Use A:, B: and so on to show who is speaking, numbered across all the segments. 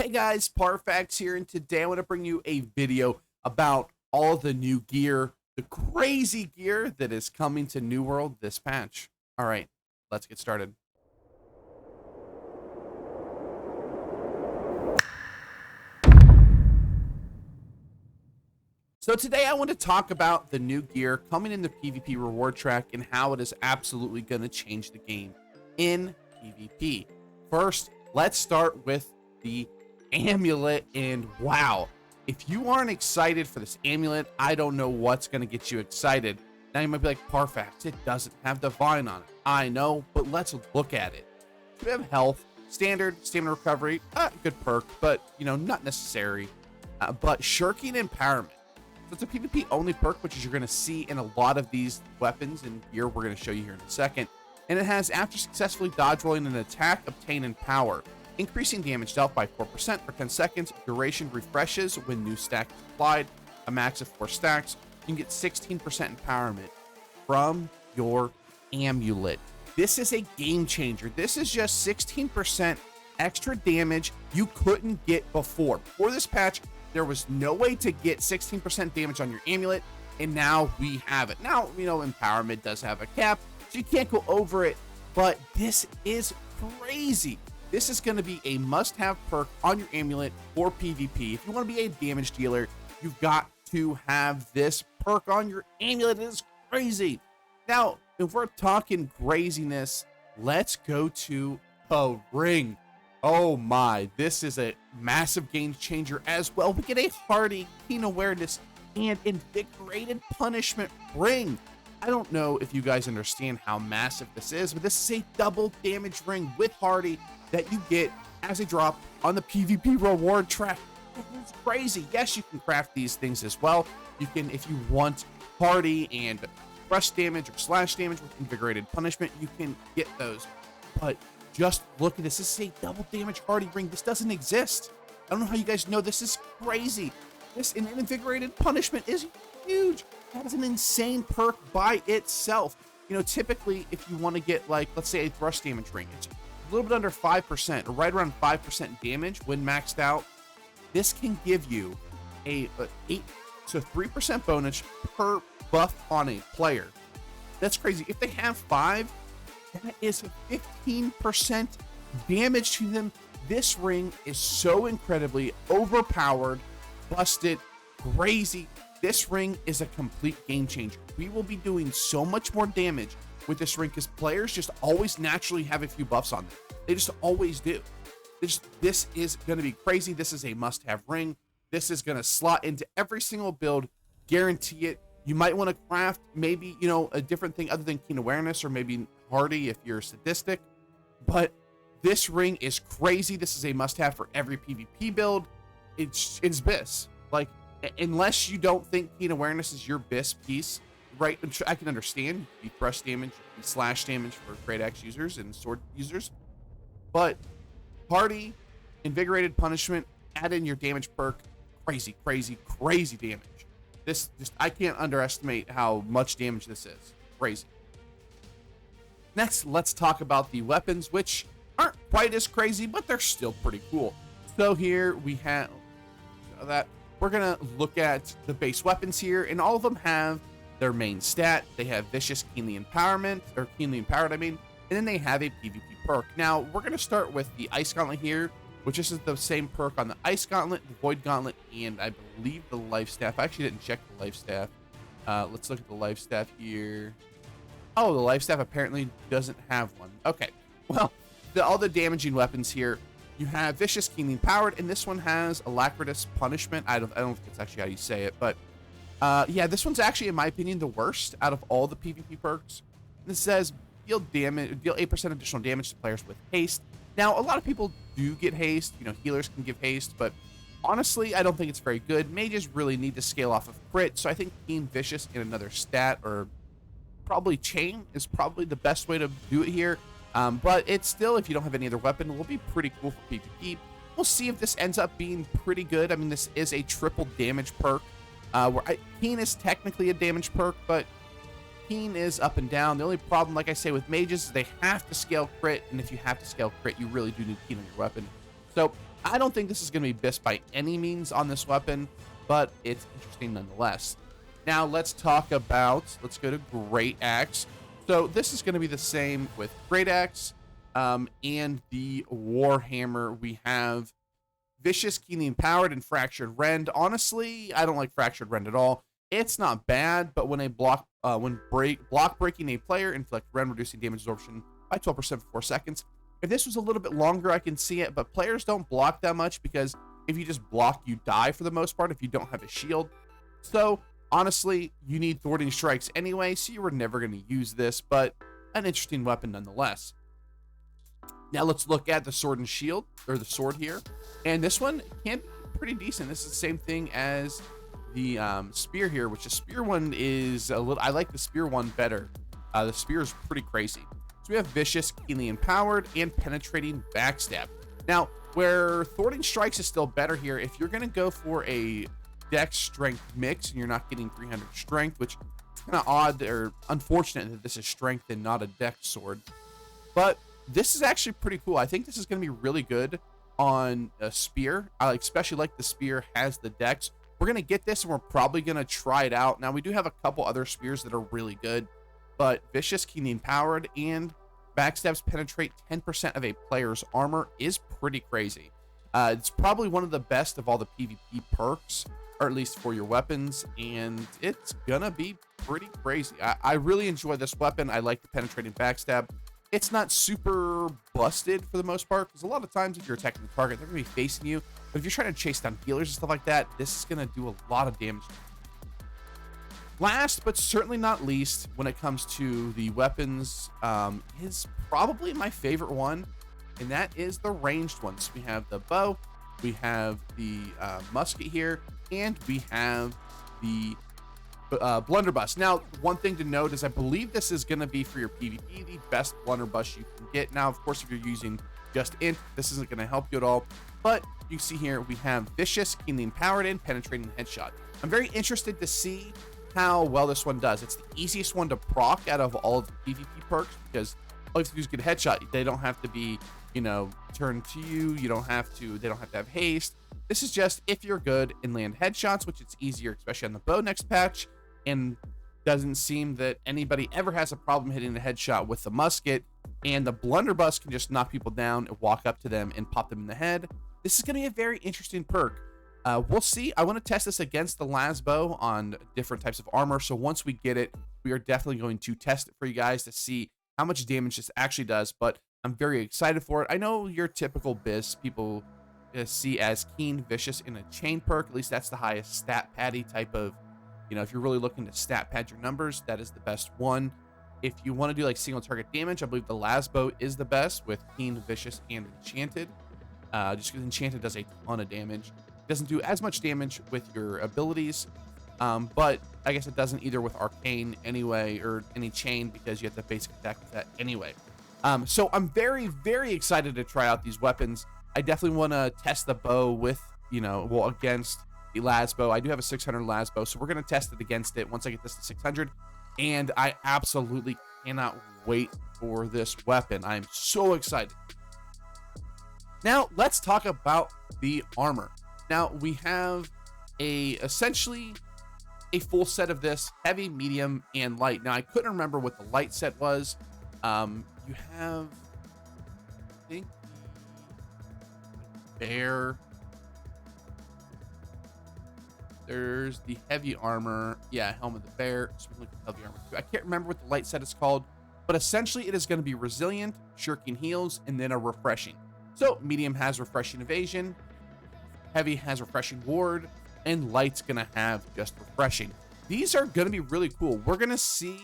A: Hey guys, Parfax here, and today I want to bring you a video about all the new gear, the crazy gear that is coming to New World this patch. All right, let's get started. So today I want to talk about the new gear coming in the PvP reward track and how it is absolutely going to change the game in PvP. First, let's start with the amulet, and wow, if you aren't excited for this amulet, I don't know what's going to get you excited. Now you might be like, Parfax, it doesn't have divine on it. I know, but let's look at it. We have health, standard, stamina recovery, good perk, but not necessary. But shirking empowerment. So it's a PvP only perk, which is you're going to see in a lot of these weapons and gear we're going to show you here in a second. And it has, after successfully dodge rolling an attack, obtain empower. Increasing damage dealt by 4% for 10 seconds. Duration refreshes when new stack is applied. A max of 4 stacks. You can get 16% empowerment from your amulet. This is a game changer. This is just 16% extra damage you couldn't get before. Before this patch, there was no way to get 16% damage on your amulet, and now we have it. Now, empowerment does have a cap, so you can't go over it, but this is crazy. This is going to be a must-have perk on your amulet for PvP. If you want to be a damage dealer, you've got to have this perk on your amulet. It is crazy. Now, if we're talking craziness, let's go to a ring. Oh my, this is a massive game changer as well. We get a hardy, keen awareness, and invigorated punishment ring. I don't know if you guys understand how massive this is, but this is a double damage ring with hardy that you get as a drop on the PvP reward track. It's crazy. Yes, you can craft these things as well. You can, if you want hardy and rush damage or slash damage with invigorated punishment, you can get those. But just look at this. This is a double damage hardy ring. This doesn't exist. I don't know how you guys know. This is crazy. This invigorated punishment is huge. That is an insane perk by itself. Typically, if you want to get, like, let's say a thrust damage ring, it's a little bit under 5%, or right around 5% damage when maxed out. This can give you a 8 to 3% bonus per buff on a player. That's crazy. If they have 5, that is 15% damage to them. This ring is so incredibly overpowered, busted, crazy. This ring is a complete game changer. We will be doing so much more damage with this ring because players just always naturally have a few buffs on them. They just always do. This is going to be crazy. This is a must-have ring. This is going to slot into every single build. Guarantee it. You might want to craft maybe, a different thing other than keen awareness, or maybe hardy if you're sadistic. But this ring is crazy. This is a must-have for every PvP build. It's BIS. Like, unless you don't think keen awareness is your BIS piece, right? I can understand. You thrust damage and slash damage for great axe users and sword users. But hardy, invigorated punishment, add in your damage perk. Crazy, crazy, crazy damage. This I can't underestimate how much damage this is. Crazy. Next, let's talk about the weapons, which aren't quite as crazy, but they're still pretty cool. So here we have that. We're gonna look at the base weapons here, and all of them have their main stat. They have vicious, keenly empowerment, or keenly empowered, and then they have a PvP perk. Now we're gonna start with the ice gauntlet here, which is the same perk on the ice gauntlet, the void gauntlet, and I believe the life staff. I actually didn't check the life staff. Let's look at the life staff here. Oh, the life staff apparently doesn't have one. Okay, well, all the damaging weapons here. You have vicious, keenly empowered, and this one has alacritous punishment. I don't think it's actually how you say it, but yeah, this one's actually, in my opinion, the worst out of all the PvP perks. This says deal 8% additional damage to players with haste. Now, a lot of people do get haste. Healers can give haste, but honestly, I don't think it's very good. Mages really need to scale off of crit, so I think Keen Vicious in another stat, or probably Chain, is probably the best way to do it here. But it's still, if you don't have any other weapon, will be pretty cool for PvP. We'll see if this ends up being pretty good. This is a triple damage perk, where Keen is technically a damage perk, but Keen is up and down. The only problem, like I say, with mages is they have to scale crit, and if you have to scale crit, you really do need Keen on your weapon. So I don't think this is going to be BIS by any means on this weapon, but it's interesting nonetheless. Now let's talk about, let's go to Great Axe. So this is going to be the same with Great Axe and the Warhammer. We have Vicious, Keenly Empowered, and Fractured Rend. Honestly, I don't like Fractured Rend at all. It's not bad, but when block breaking a player, inflict rend, reducing damage absorption by 12% for 4 seconds. If this was a little bit longer, I can see it, but players don't block that much because if you just block, you die for the most part if you don't have a shield. So honestly, you need thwarting strikes anyway, so you were never going to use this, but an interesting weapon nonetheless. Now let's look at the sword and shield, or the sword here, and this one can be pretty decent. This is the same thing as the spear here, which the spear one is a little, I like the spear one better. The spear is pretty crazy. So we have Vicious, Keenly Empowered, and Penetrating Backstab. Now, where Thwarting Strikes is still better here, if you're going to go for a Dex Strength mix and you're not getting 300 Strength, which is kind of odd or unfortunate that this is Strength and not a Dex sword. But this is actually pretty cool. I think this is going to be really good on a spear. I especially like the spear has the Dex. We're going to get this and we're probably going to try it out. Now, we do have a couple other spears that are really good, but Vicious, Keenly Empowered, and Backstabs penetrate 10% of a player's armor is pretty crazy. It's probably one of the best of all the PvP perks, or at least for your weapons, and it's gonna be pretty crazy. I really enjoy this weapon. I like the penetrating backstab. It's not super busted for the most part, because a lot of times if you're attacking the target, they're gonna be facing you. But if you're trying to chase down healers and stuff like that, this is gonna do a lot of damage. Last, but certainly not least, when it comes to the weapons, is probably my favorite one, and that is the ranged ones. We have the bow, we have the musket here, and we have the blunderbuss. Now, one thing to note is I believe this is going to be for your PvP, the best blunderbuss you can get. Now, of course, if you're using just int, this isn't going to help you at all, but you see here we have Vicious, Keenly Empowered, and Penetrating Headshot. I'm very interested to see how well this one does. It's the easiest one to proc out of all of the PvP perks because all you have to do is get a headshot. They don't have to be, you know, turned to you. You don't have to, they don't have to have haste. This is just if you're good and land headshots, which it's easier, especially on the bow next patch, and doesn't seem that anybody ever has a problem hitting a headshot with the musket, and the blunderbuss can just knock people down and walk up to them and pop them in the head. This is going to be a very interesting perk. We'll see. I want to test this against the Lasbo on different types of armor. So once we get it, we are definitely going to test it for you guys to see how much damage this actually does. But I'm very excited for it. I know your typical BIS people see as Keen, Vicious, in a chain perk. At least that's the highest stat paddy type of, you know, if you're really looking to stat pad your numbers, that is the best one. If you want to do like single target damage, I believe the Lasbo is the best with Keen, Vicious, and Enchanted. Just because Enchanted does a ton of damage. Doesn't do as much damage with your abilities, but I guess it doesn't either with Arcane anyway, or any chain, because you have the basic attack with that anyway. So I'm very, very excited to try out these weapons. I definitely want to test the bow with, you know, well, against the Lasbo. I do have a 600 Lasbo, so we're going to test it against it once I get this to 600, and I absolutely cannot wait for this weapon. I am so excited. Now, let's talk about the armor. Now, we have essentially a full set of this, heavy, medium, and light. Now, I couldn't remember what the light set was. You have, I think, bear. There's the heavy armor. Yeah, helmet of the bear. Heavy armor too. I can't remember what the light set is called, but essentially it is going to be resilient, shirking heals, and then a refreshing. So, medium has refreshing evasion. Heavy has refreshing ward, and light's gonna have just refreshing. These are gonna be really cool. We're gonna see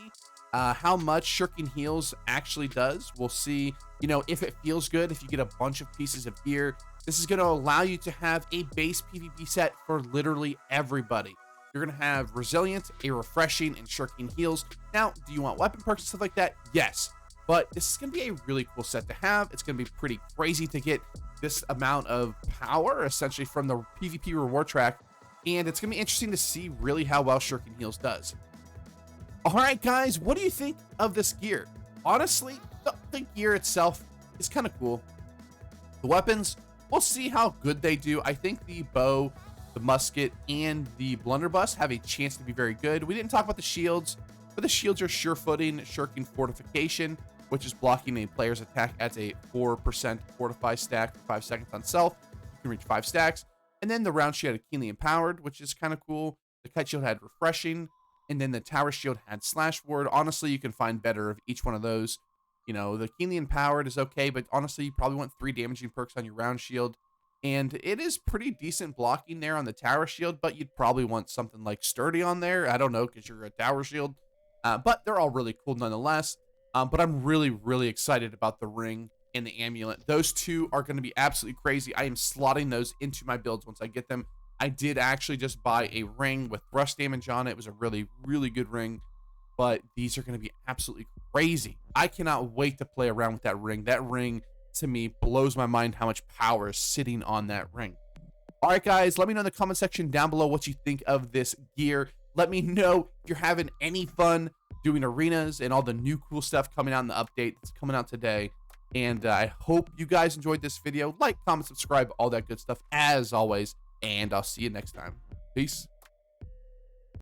A: how much shirking heals actually does. We'll see, you know, if it feels good, if you get a bunch of pieces of gear. This is gonna allow you to have a base PvP set for literally everybody. You're gonna have resilient, a refreshing, and shirking heals. Now, do you want weapon perks and stuff like that? Yes. But this is going to be a really cool set to have. It's going to be pretty crazy to get this amount of power, essentially, from the PvP reward track. And it's going to be interesting to see really how well Shirking Heals does. All right, guys, what do you think of this gear? Honestly, the gear itself is kind of cool. The weapons we'll see how good they do. I think the bow, the musket, and the blunderbuss have a chance to be very good. We didn't talk about the shields, but the shields are sure-footing, shirking fortification, which is blocking a player's attack as a 4% fortify stack for 5 seconds on self. You can reach 5 stacks. And then the round shield had keenly empowered, which is kind of cool. The kite shield had refreshing, and then the tower shield had slash ward. Honestly, you can find better of each one of those. You know, the keenly empowered is okay, but honestly, you probably want 3 damaging perks on your round shield. And it is pretty decent blocking there on the tower shield, but you'd probably want something like sturdy on there. I don't know, because you're a tower shield. But they're all really cool nonetheless. But I'm really, really excited about the ring and the amulet. Those two are going to be absolutely crazy. I am slotting those into my builds once I get them. I did actually just buy a ring with thrust damage on it. It was a really, really good ring. But these are going to be absolutely crazy. I cannot wait to play around with that ring. That ring, to me, blows my mind how much power is sitting on that ring. All right, guys, let me know in the comment section down below what you think of this gear. Let me know if you're having any fun doing arenas and all the new cool stuff coming out in the update that's coming out today. And I hope you guys enjoyed this video. Like, comment, subscribe, all that good stuff as always. And I'll see you next time. Peace.